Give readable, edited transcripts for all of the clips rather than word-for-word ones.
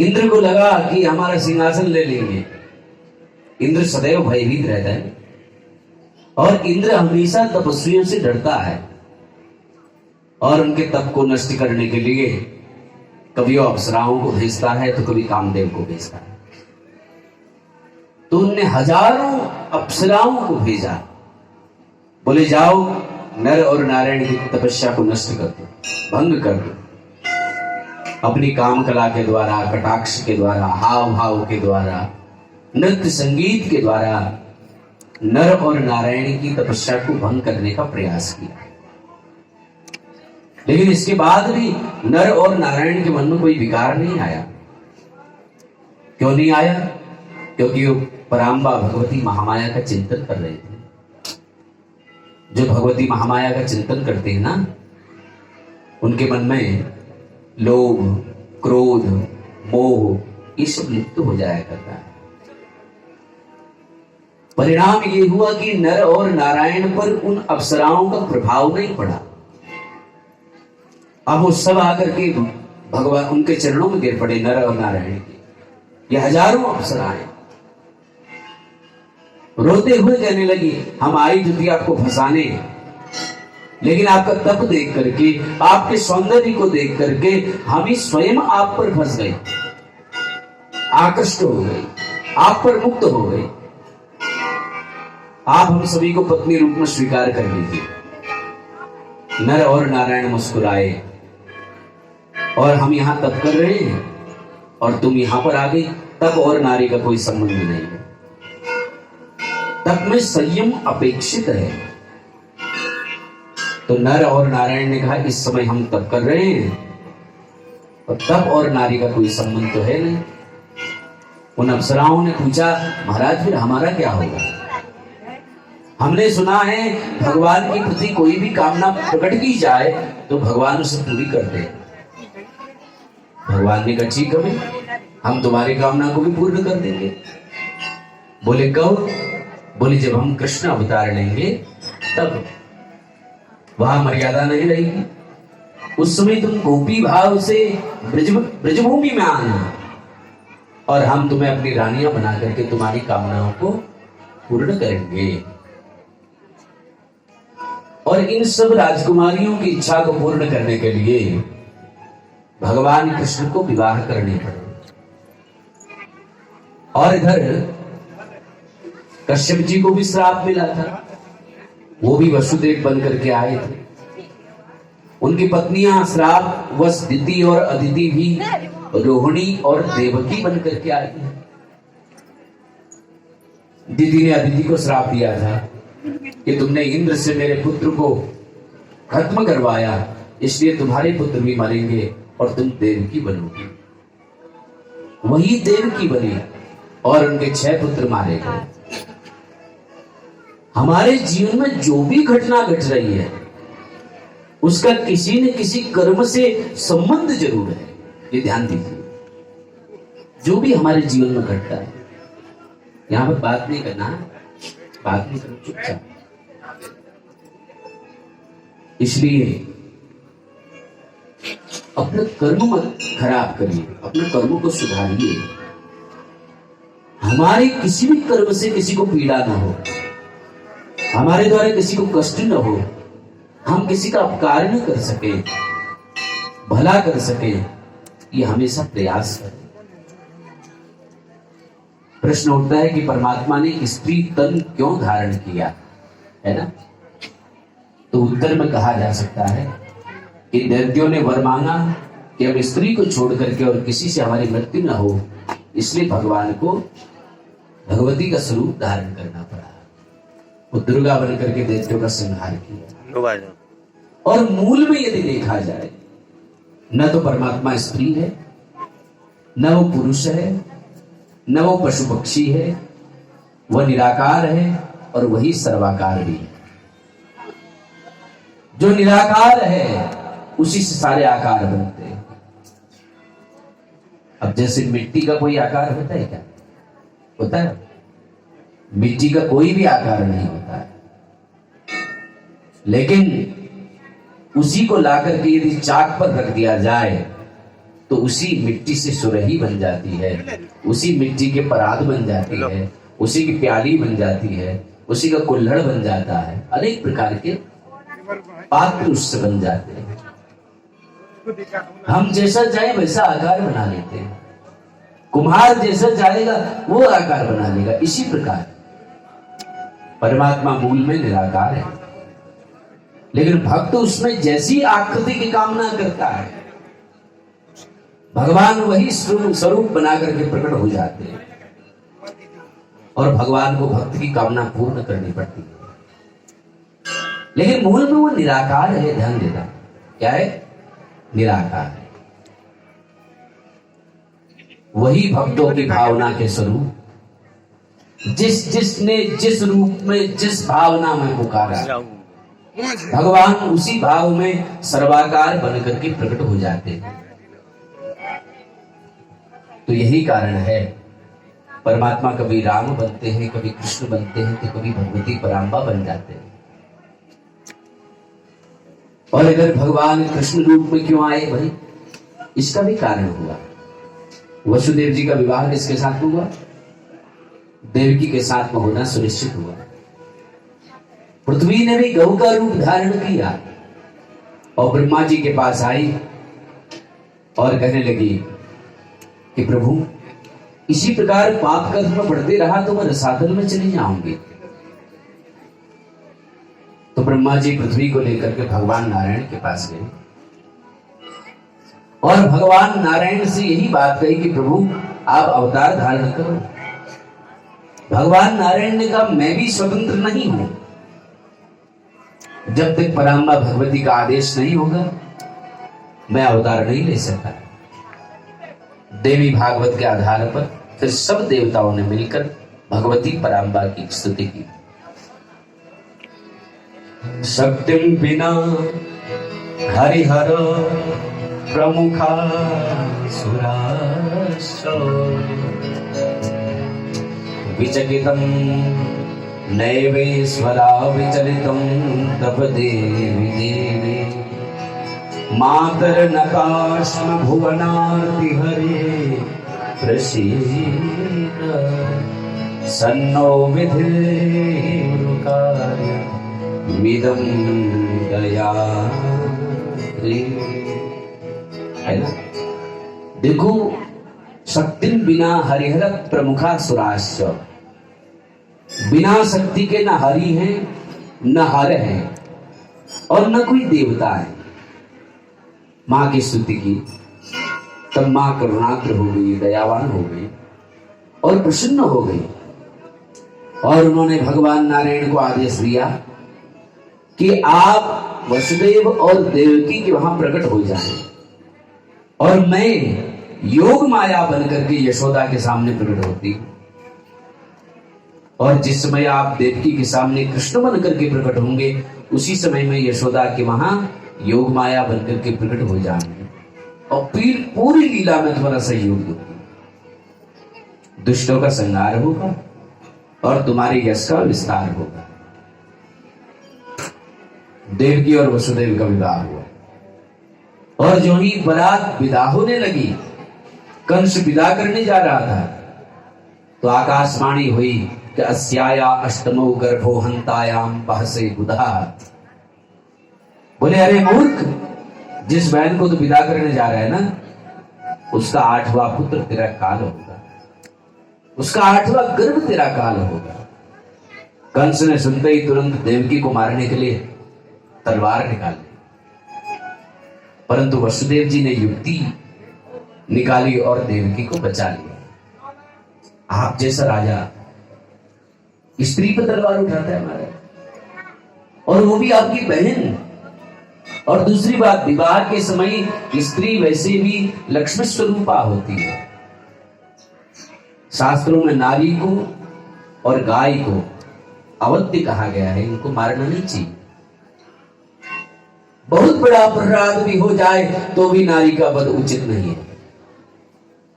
इंद्र को लगा कि हमारा सिंहासन ले लेंगे। इंद्र सदैव भयभीत रहता है और इंद्र हमेशा तपस्वियों से डरता है और उनके तप को नष्ट करने के लिए कभी वो अप्सराओं को भेजता है तो कभी कामदेव को भेजता है। तो उनने हजारों अप्सराओं को भेजा, बोले जाओ नर और नारायण की तपस्या को नष्ट कर दो, भंग कर दो। अपनी काम कला के द्वारा, कटाक्ष के द्वारा, हाव भाव के द्वारा, नृत्य संगीत के द्वारा नर और नारायण की तपस्या को भंग करने का प्रयास किया। लेकिन इसके बाद भी नर और नारायण के मन में कोई विकार नहीं आया। क्यों नहीं आया? क्योंकि वो पराम्बा भगवती महामाया का चिंतन कर रहे थे। जो भगवती महामाया का चिंतन करते हैं ना, उनके मन में लोभ, क्रोध, मोह ये सब लिप्त हो जाया करता है। परिणाम ये हुआ कि नर और नारायण पर उन अप्सराओं का प्रभाव नहीं पड़ा। अब वो सब आकर के भगवान उनके चरणों में गिर पड़े, नर और नारायण के। ये हजारों अप्सराएं रोते हुए कहने लगी, हम आई तो थी आपको फंसाने, लेकिन आपका तप देख करके, आपके सौंदर्य को देख करके हम ही स्वयं आप पर फंस गए, आकृष्ट हो गए, आप पर मुक्त हो गए। आप हम सभी को पत्नी रूप में स्वीकार कर लीजिए। नर और नारायण मुस्कुराए और हम यहां तप कर रहे हैं और तुम यहां पर आ गई। तप और नारी का कोई संबंध नहीं है। तप में संयम अपेक्षित है। तो नर और नारायण ने कहा इस समय हम तप कर रहे हैं और तप और नारी का कोई संबंध तो है नहीं। उन अप्सराओं ने पूछा, महाराज फिर हमारा क्या होगा? हमने सुना है भगवान के प्रति कोई भी कामना प्रकट की जाए तो भगवान उसे पूरी कर दे। भगवान ने कहा ठीक है, हम तुम्हारी कामना को भी पूर्ण कर देंगे। बोले कब? बोले जब हम कृष्ण अवतार लेंगे तब। वहां मर्यादा नहीं रहेगी। उस समय तुम गोपी भाव से ब्रजभूमि में आना और हम तुम्हें अपनी रानियां बना करके तुम्हारी कामनाओं को पूर्ण करेंगे। और इन सब राजकुमारियों की इच्छा को पूर्ण करने के लिए भगवान कृष्ण को विवाह करने पड़े। और इधर कश्यप जी को भी श्राप मिला था, वो भी वसुदेव बन करके आए थे। उनकी पत्नियां श्राप वश दिति और अदिति भी रोहिणी और देवकी बन करके आई हैं। दिति ने अदिति को श्राप दिया था कि तुमने इंद्र से मेरे पुत्र को खत्म करवाया, इसलिए तुम्हारे पुत्र भी मरेंगे और तुम देवकी बनोगी। वही देवकी बनी और उनके 6 पुत्र मारे गए। हमारे जीवन में जो भी घटना घट रही है उसका किसी न किसी कर्म से संबंध जरूर है। ये ध्यान दीजिए, जो भी हमारे जीवन में घटता है, यहां पर बात नहीं करना, बात नहीं करना, चुपचाप। इसलिए अपने कर्म मत खराब करिए, अपने कर्मों को सुधारिए। हमारे किसी भी कर्म से किसी को पीड़ा ना हो, हमारे द्वारा किसी को कष्ट न हो, हम किसी का अपकार न कर सके, भला कर सके, ये हमेशा प्रयास करें। प्रश्न उठता है कि परमात्मा ने स्त्री तन क्यों धारण किया, है ना? तो उत्तर में कहा जा सकता है कि दैत्यों ने वर मांगा कि अब स्त्री को छोड़ करके और किसी से हमारी मृत्यु न हो, इसलिए भगवान को भगवती का स्वरूप धारण करना पड़ा। वो दुर्गा बन करके दैत्यों का संहार किया। और मूल में यदि देखा जाए, न तो परमात्मा स्त्री है, न वो पुरुष है, न वो पशु पक्षी है, वह निराकार है और वही सर्वाकार भी है। जो निराकार है उसी से सारे आकार बनते हैं। अब जैसे मिट्टी का कोई आकार होता है क्या? होता है? मिट्टी का कोई भी आकार नहीं होता है। लेकिन उसी को लाकर के यदि चाक पर रख दिया जाए तो उसी मिट्टी से सुरही बन जाती है, उसी मिट्टी के परात बन जाती है, उसी की प्याली बन जाती है, उसी का कुल्हड़ बन जाता है, अनेक प्रकार के पात्र उससे बन जाते हैं। हम जैसा चाहे वैसा आकार बना लेते हैं, कुम्हार जैसा चाहेगा वो आकार बना लेगा। इसी प्रकार परमात्मा मूल में निराकार है, लेकिन भक्त उसमें जैसी आकृति की कामना करता है, भगवान वही स्वरूप बना करके प्रकट हो जाते हैं, और भगवान को भक्त की कामना पूर्ण करनी पड़ती है। लेकिन मूल में वो निराकार है, ध्यान देना। क्या है? निराकार है। वही भक्तों की भावना के स्वरूप, जिसने जिस रूप में जिस भावना में पुकारा, भगवान उसी भाव में सर्वाकार बनकर के प्रकट हो जाते हैं। तो यही कारण है परमात्मा कभी राम बनते हैं, कभी कृष्ण बनते हैं, तो कभी भगवती पराम्बा बन जाते हैं। और अगर भगवान कृष्ण रूप में क्यों आए भाई? इसका भी कारण हुआ। वसुदेव जी का विवाह किसके साथ हुआ? देवकी के साथ में होना सुनिश्चित हुआ। पृथ्वी ने भी गौ का रूप धारण किया और ब्रह्मा जी के पास आई और कहने लगी कि प्रभु, इसी प्रकार पाप का धर्म बढ़ते रहा तो मैं रसातल में चली जाऊंगी। तो ब्रह्मा जी पृथ्वी को लेकर के भगवान नारायण के पास गए और भगवान नारायण से यही बात कही कि प्रभु आप अवतार धारण करो। भगवान नारायण ने कहा मैं भी स्वतंत्र नहीं हूं, जब तक पराम्बा भगवती का आदेश नहीं होगा मैं अवतार नहीं ले सकता। देवी भागवत के आधार पर फिर सब देवताओं ने मिलकर भगवती पराम्बा की स्तुति की। शक्तिम बिना हरिहर प्रमुखा सुरासो विचकितम नैवेश्वरा विचलितम तप देवी देवी मातर नकाश्म भुवनार्ति हरे प्रसीद सन्नो विधिर्कार्य मिदं गया। है ना? देखो, शक्ति बिना हरिहर प्रमुखा सुराश्च, बिना शक्ति के न हरि है न हर है और न कोई देवता है। मां की स्तुति की तब मां करुणाग्र हो गई, दयावान हो गई और प्रसन्न हो गई, और उन्होंने भगवान नारायण को आदेश दिया कि आप वसुदेव और देवकी के वहां प्रकट हो जाएं और मैं योग माया बनकर के यशोदा के सामने प्रकट होती हूं, और जिस समय आप देवकी के सामने कृष्ण बनकर के प्रकट होंगे उसी समय में यशोदा के वहां योग माया बनकर के प्रकट हो जाएंगे और फिर पूरी लीला में तुम्हारा सहयोग दूंगी। दुष्टों का संहार होगा और तुम्हारे यश का विस्तार होगा। देवकी और वसुदेव का विवाह हुआ और जो ही बारात विदा होने लगी, कंस विदा करने जा रहा था तो आकाशवाणी हुई कि अस्याया अष्टमो गर्भो हंतायाम बहसे बुधा। बोले अरे मूर्ख, जिस बहन को तो विदा करने जा रहा है ना, उसका 8वां पुत्र तेरा काल होगा, उसका 8वां गर्भ तेरा काल होगा। कंस ने सुनते ही तुरंत देवकी को मारने के लिए तलवार निकाल ली, परंतु वसुदेव जी ने युक्ति निकाली और देवकी को बचा लिया। आप जैसा राजा स्त्री पर तलवार उठाता है हमारा, और वो भी आपकी बहन। और दूसरी बात, विवाह के समय स्त्री वैसे भी लक्ष्मी स्वरूपा होती है। शास्त्रों में नारी को और गाय को अवध्य कहा गया है, इनको मारना नहीं चाहिए। बहुत बड़ा अपराध भी हो जाए तो भी नारी का वध उचित नहीं है।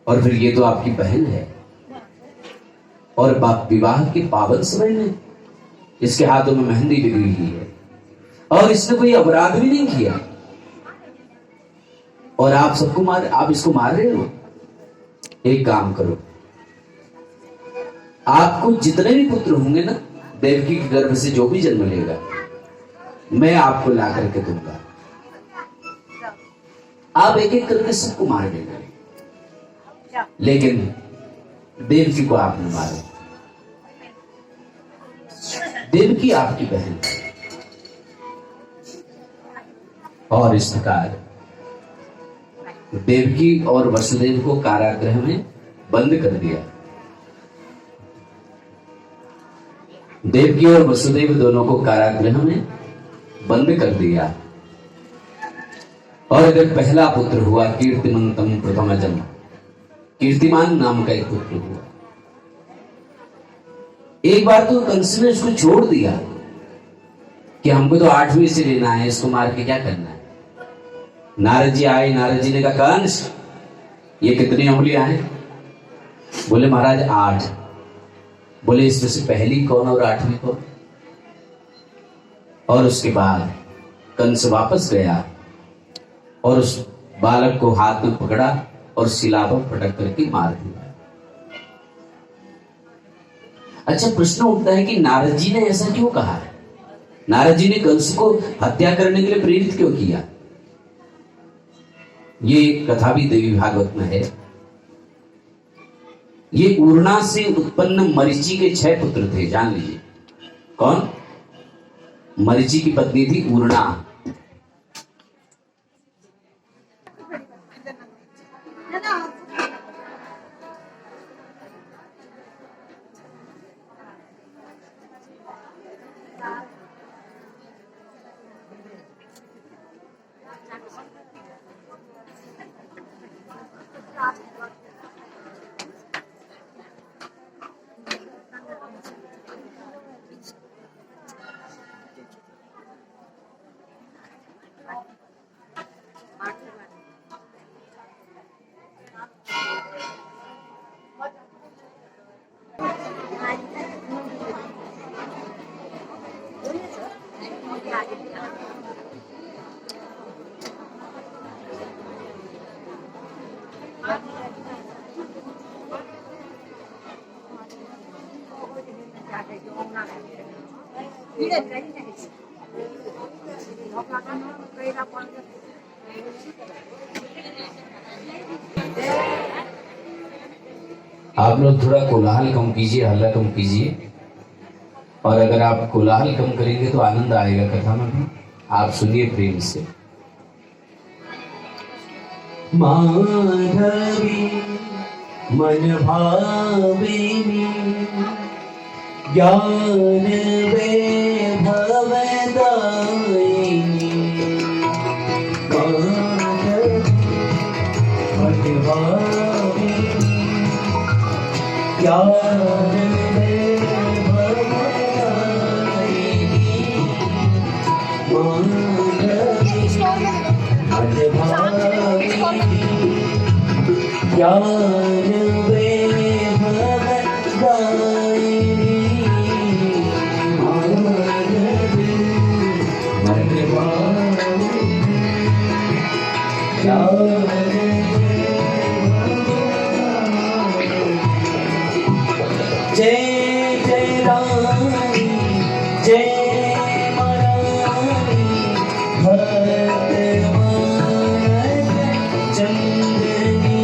और फिर ये तो आपकी बहन है, और विवाह के पावन समय में इसके हाथों में मेहंदी लगी हुई है और इसने कोई अपराध भी नहीं किया, और आप इसको मार रहे हो। एक काम करो, आपको जितने भी पुत्र होंगे ना, देवकी के गर्भ से जो भी जन्म लेगा, मैं आपको ला करके दूंगा। आप एक एक करके सबको मार देना, लेकिन देवकी को आप न मारो। देवकी आपकी बहन। और इस प्रकार देवकी और वसुदेव को कारागृह में बंद कर दिया। देवकी और वसुदेव दोनों को कारागृह में बंद कर दिया। और अगर पहला पुत्र हुआ कीर्तिमंतम प्रथम जन्म, कीर्तिमान नाम का एक पुत्र हुआ। एक बार तो कंस ने उसको छोड़ दिया कि हमको तो 8वीं से लेना है, इसको मार के क्या करना है। नारद जी आए, नारद जी ने कहा कंस ये कितनी उंगलियां हैं? बोले महाराज 8। बोले इसमें से पहली कौन और 8वीं कौन? और उसके बाद कंस वापस गया और उस बालक को हाथ में पकड़ा और शिला पर पटक करके मार दिया। अच्छा, प्रश्न उठता है कि नारद जी ने ऐसा क्यों कहा है? नारद जी ने कंस को हत्या करने के लिए प्रेरित क्यों किया? ये कथा भी देवी भागवत में है। ये उर्णा से उत्पन्न मरीचि के 6 पुत्र थे, जान लीजिए। कौन? मरीचि की पत्नी थी उर्णा। आप लोग थोड़ा कोलाहल कम कीजिए, हल्ला कम कीजिए। और अगर आप कोलाहल कम करेंगे तो आनंद आएगा कथा में भी। आप सुनिए प्रेम से। माधवी मन भाविनी ज्ञान वैभव दायिनी, माधवी मन भाविनी ज्ञान वैभव दायिनी, माधवी मन भाविनी ज्ञान वैभव दायिनी, माधवी मन भाविनी ज्ञान वैभव। जय जय रानी जय महारानी भक्त चंदनी,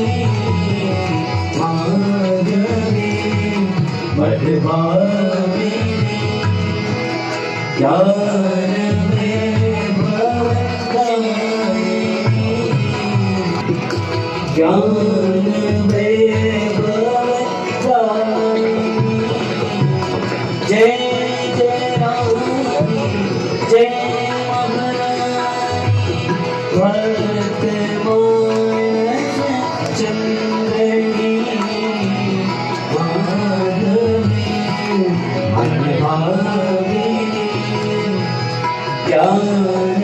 माधवी मन भाविनी ज्ञान वैभव दायिनी, ज्ञान वैभव दायिनी। जय जय रानी जय महारानी भक्त चंद्रनी, माधवी मन भाविनी ज्ञान